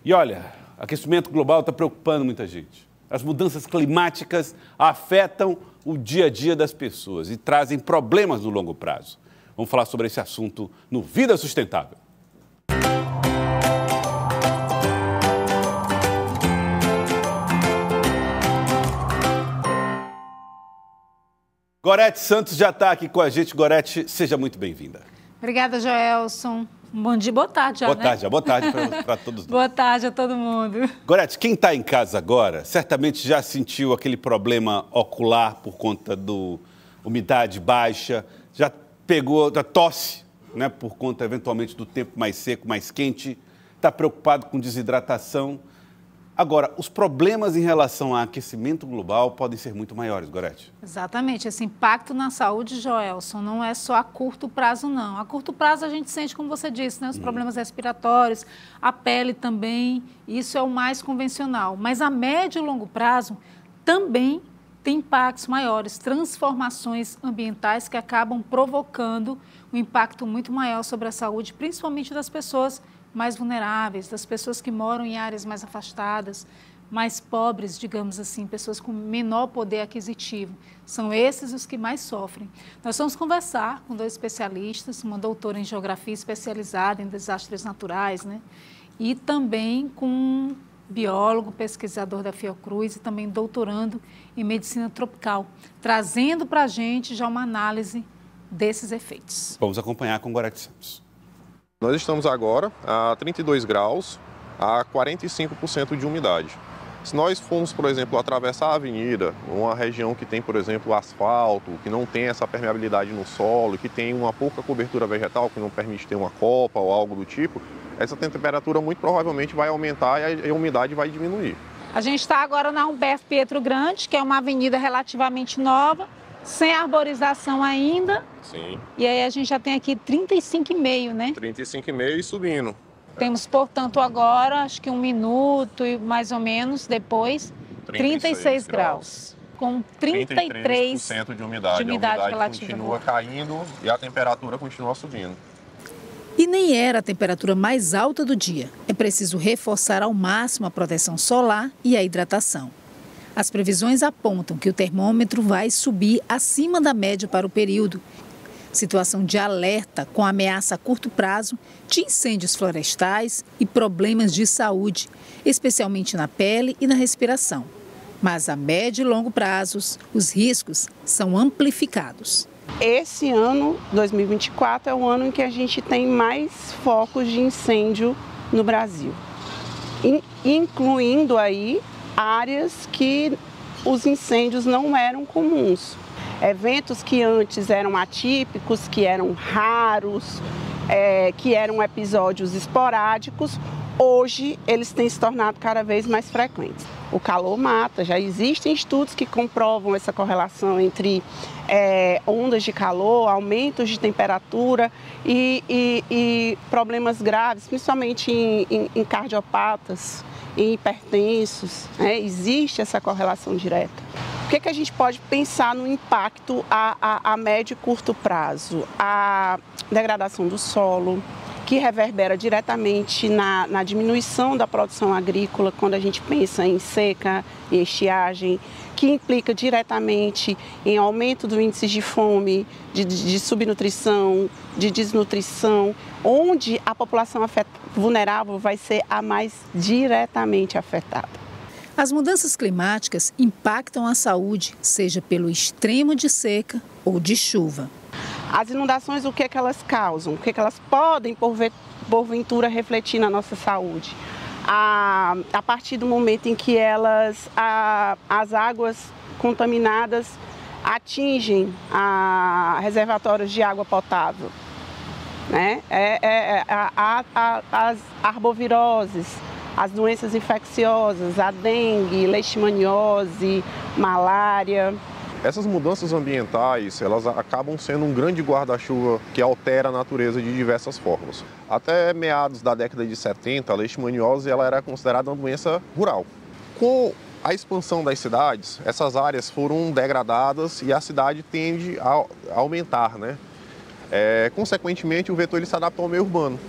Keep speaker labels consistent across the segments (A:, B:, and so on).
A: E olha, aquecimento global está preocupando muita gente. As mudanças climáticas afetam o dia a dia das pessoas e trazem problemas no longo prazo. Vamos falar sobre esse assunto no Vida Sustentável. Gorete Santos já está aqui com a gente. Gorete, seja muito bem-vinda.
B: Obrigada, Joelson. Bom dia, boa tarde já,
A: boa tarde para todos nós.
B: Boa tarde a todo mundo.
A: Gorete, quem está em casa agora, certamente já sentiu aquele problema ocular por conta da umidade baixa, já pegou da tosse, né, por conta, eventualmente, do tempo mais seco, mais quente, está preocupado com desidratação. Agora, os problemas em relação ao aquecimento global podem ser muito maiores, Gorete.
B: Exatamente. Esse impacto na saúde, Joelson, não é só a curto prazo, não. A curto prazo a gente sente, como você disse, né, os problemas respiratórios, a pele também, isso é o mais convencional. Mas a médio e longo prazo também tem impactos maiores, transformações ambientais que acabam provocando um impacto muito maior sobre a saúde, principalmente das pessoas mais vulneráveis, das pessoas que moram em áreas mais afastadas, mais pobres, digamos assim, pessoas com menor poder aquisitivo. São esses os que mais sofrem. Nós vamos conversar com dois especialistas, uma doutora em geografia especializada em desastres naturais, né? E também com um biólogo, pesquisador da Fiocruz e também doutorando em medicina tropical, trazendo para a gente já uma análise desses efeitos.
A: Vamos acompanhar com Gorete Santos.
C: Nós estamos agora a 32 graus, a 45% de umidade. Se nós formos, por exemplo, atravessar a avenida, uma região que tem, por exemplo, asfalto, que não tem essa permeabilidade no solo, que tem uma pouca cobertura vegetal, que não permite ter uma copa ou algo do tipo, essa temperatura muito provavelmente vai aumentar e a umidade vai diminuir.
B: A gente está agora na Humberto Pietro Grande, que é uma avenida relativamente nova, sem arborização ainda.
C: Sim.
B: E aí a gente já tem aqui 35,5, né?
C: 35,5 e subindo.
B: Temos, portanto, agora, acho que 1 minuto e mais ou menos depois, 36 graus. Com 33%
C: de umidade. A umidade
B: relativa
C: continua caindo e a temperatura continua subindo.
D: E nem era a temperatura mais alta do dia. É preciso reforçar ao máximo a proteção solar e a hidratação. As previsões apontam que o termômetro vai subir acima da média para o período. Situação de alerta com ameaça a curto prazo de incêndios florestais e problemas de saúde, especialmente na pele e na respiração. Mas a médio e longo prazos, os riscos são amplificados.
E: Esse ano, 2024, é o ano em que a gente tem mais focos de incêndio no Brasil, incluindo aí áreas que os incêndios não eram comuns. Eventos que antes eram atípicos, que eram raros, que eram episódios esporádicos, hoje eles têm se tornado cada vez mais frequentes. O calor mata, já existem estudos que comprovam essa correlação entre ondas de calor, aumentos de temperatura e problemas graves, principalmente em cardiopatas, em hipertensos, né? Existe essa correlação direta. O que a gente pode pensar no impacto a médio e curto prazo? A degradação do solo, que reverbera diretamente na diminuição da produção agrícola, quando a gente pensa em seca e estiagem, que implica diretamente em aumento do índice de fome, de subnutrição, de desnutrição, onde a população vulnerável vai ser a mais diretamente afetada.
D: As mudanças climáticas impactam a saúde, seja pelo extremo de seca ou de chuva.
E: As inundações, o que é que elas causam? O que é que elas podem, porventura, refletir na nossa saúde? A partir do momento em que as águas contaminadas atingem reservatórios de água potável, né? As arboviroses, as doenças infecciosas, a dengue, leishmaniose, malária.
C: Essas mudanças ambientais, elas acabam sendo um grande guarda-chuva que altera a natureza de diversas formas. Até meados da década de 70, a leishmaniose ela era considerada uma doença rural. Com a expansão das cidades, essas áreas foram degradadas e a cidade tende a aumentar, né? Consequentemente, o vetor ele se adapta ao meio urbano.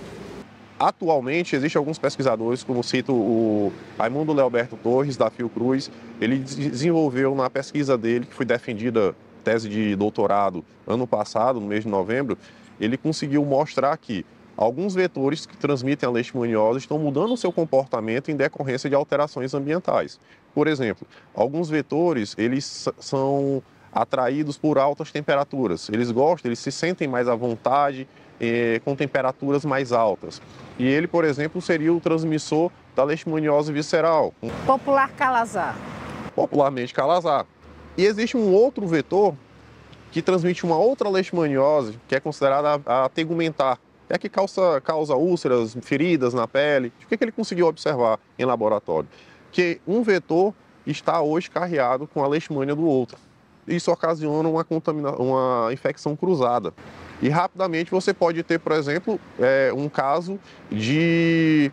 C: Atualmente, existem alguns pesquisadores, como cito o Raimundo Leoberto Torres, da Fiocruz. Ele desenvolveu na pesquisa dele, que foi defendida, tese de doutorado, ano passado, no mês de novembro, ele conseguiu mostrar que alguns vetores que transmitem a leishmaniose estão mudando o seu comportamento em decorrência de alterações ambientais. Por exemplo, alguns vetores, eles são atraídos por altas temperaturas. Eles gostam, eles se sentem mais à vontade com temperaturas mais altas. E ele, por exemplo, seria o transmissor da leishmaniose visceral.
B: Popular calazar.
C: Popularmente calazar. E existe um outro vetor que transmite uma outra leishmaniose, que é considerada a tegumentar. É que causa úlceras, feridas na pele. O que ele conseguiu observar em laboratório? Que um vetor está hoje carreado com a leishmania do outro. Isso ocasiona uma infecção cruzada. E rapidamente você pode ter, por exemplo, um caso de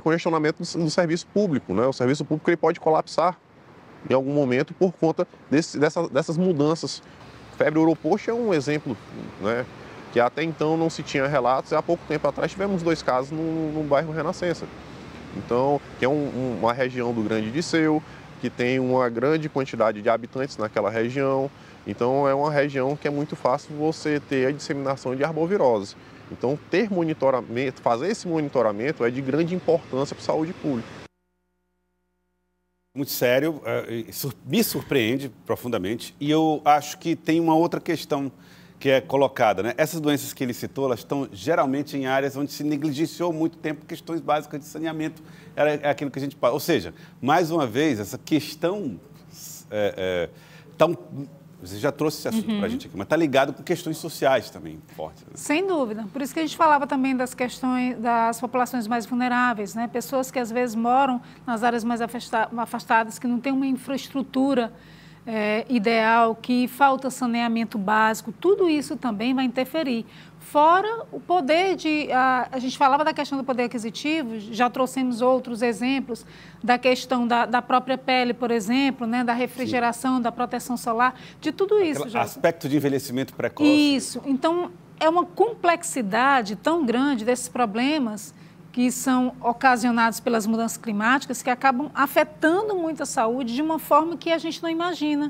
C: congestionamento do serviço público, né? O serviço público ele pode colapsar em algum momento por conta dessas mudanças. Febre Europost é um exemplo, né? Que até então não se tinha relatos, e há pouco tempo atrás tivemos 2 casos no bairro Renascença. Então, que é uma região do Grande Disseu, que tem uma grande quantidade de habitantes naquela região. Então, é uma região que é muito fácil você ter a disseminação de arbovirose. Então, ter monitoramento, fazer esse monitoramento é de grande importância para a saúde pública.
A: Muito sério, me surpreende profundamente. E eu acho que tem uma outra questão que é colocada, né? Essas doenças que ele citou, elas estão geralmente em áreas onde se negligenciou muito tempo questões básicas de saneamento. É aquilo que a gente... Ou seja, mais uma vez, essa questão tão... Você já trouxe esse assunto para a gente aqui, mas está ligado com questões sociais também fortes. Né?
B: Sem dúvida. Por isso que a gente falava também das questões das populações mais vulneráveis, né? Pessoas que às vezes moram nas áreas mais afastadas, que não têm uma infraestrutura ideal, que falta saneamento básico, tudo isso também vai interferir. Fora o poder a gente falava da questão do poder aquisitivo, já trouxemos outros exemplos da questão da própria pele, por exemplo, né, da refrigeração, sim, da proteção solar, de tudo isso.
A: Aspecto de envelhecimento precoce.
B: Isso. Então, é uma complexidade tão grande desses problemas que são ocasionados pelas mudanças climáticas que acabam afetando muito a saúde de uma forma que a gente não imagina.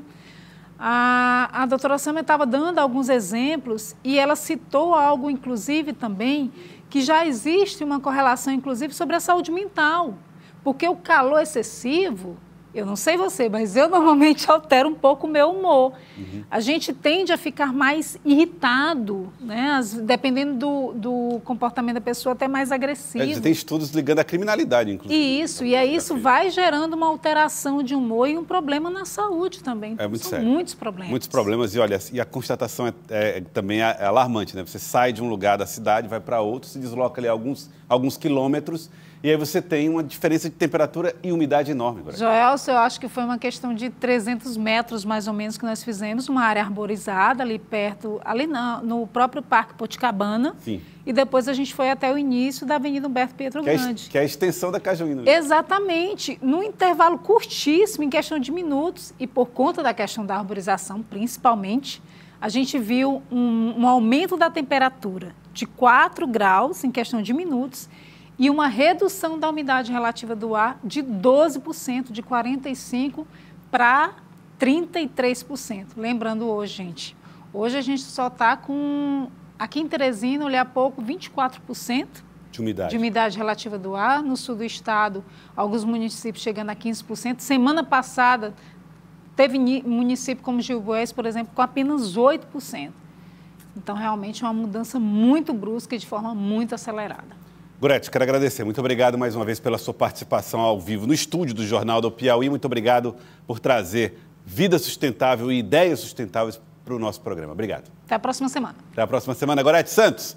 B: A doutora Sâmia estava dando alguns exemplos e ela citou algo, inclusive, também, que já existe uma correlação, inclusive, sobre a saúde mental. Porque o calor excessivo, eu não sei você, mas eu normalmente altero um pouco o meu humor. Uhum. A gente tende a ficar mais irritado, né? Dependendo do comportamento da pessoa, até mais agressivo.
A: Tem estudos ligando à criminalidade, inclusive.
B: Isso vai gerando uma alteração de humor e um problema na saúde também.
A: É muito sério.
B: Muitos problemas.
A: Muitos problemas. E olha, a constatação também é alarmante, né? Você sai de um lugar da cidade, vai para outro, se desloca ali alguns quilômetros, e aí você tem uma diferença de temperatura e umidade enorme. Agora.
B: Joelson, eu acho que foi uma questão de 300 metros, mais ou menos, que nós fizemos, uma área arborizada ali perto, no próprio Parque Poticabana.
A: Sim.
B: E depois a gente foi até o início da Avenida Humberto Pietro Grande.
A: Que é a extensão da Cajuína.
B: Exatamente. Num intervalo curtíssimo, em questão de minutos, e por conta da questão da arborização, principalmente, a gente viu um aumento da temperatura de 4 graus em questão de minutos, e uma redução da umidade relativa do ar de 12%, de 45% para 33%. Lembrando hoje, gente, hoje a gente só está com, aqui em Teresina, olhei há pouco, 24% de umidade relativa do ar. No sul do estado, alguns municípios chegando a 15%. Semana passada, teve município como Gil Boés, por exemplo, com apenas 8%. Então, realmente, é uma mudança muito brusca e de forma muito acelerada.
A: Gorete, quero agradecer. Muito obrigado mais uma vez pela sua participação ao vivo no estúdio do Jornal do Piauí. Muito obrigado por trazer vida sustentável e ideias sustentáveis para o nosso programa. Obrigado.
B: Até a próxima semana.
A: Até a próxima semana. Gorete Santos.